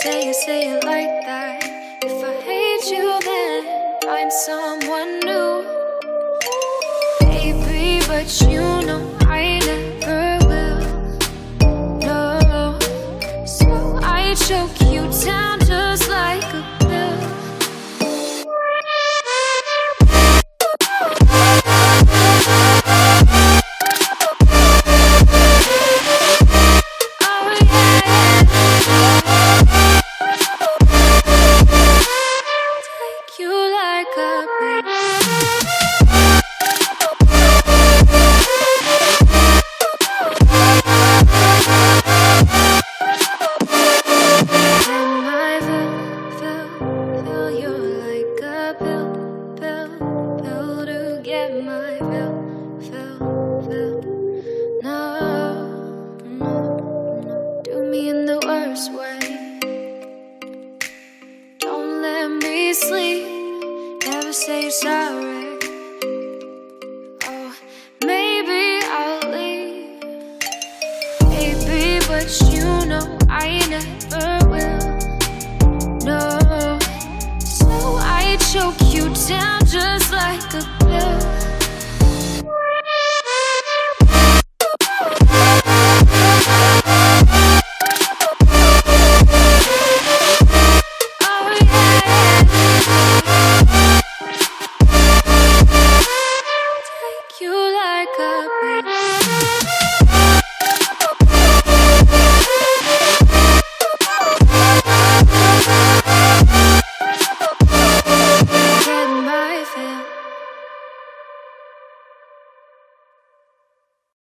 Say it like that. If I hate you, then find someone new. Baby, but you know I never will. No, so I choke you down just like a pill. Sleep, never say you're sorry. Oh, maybe I'll leave, baby, but you know I never will. No, so I choke you down just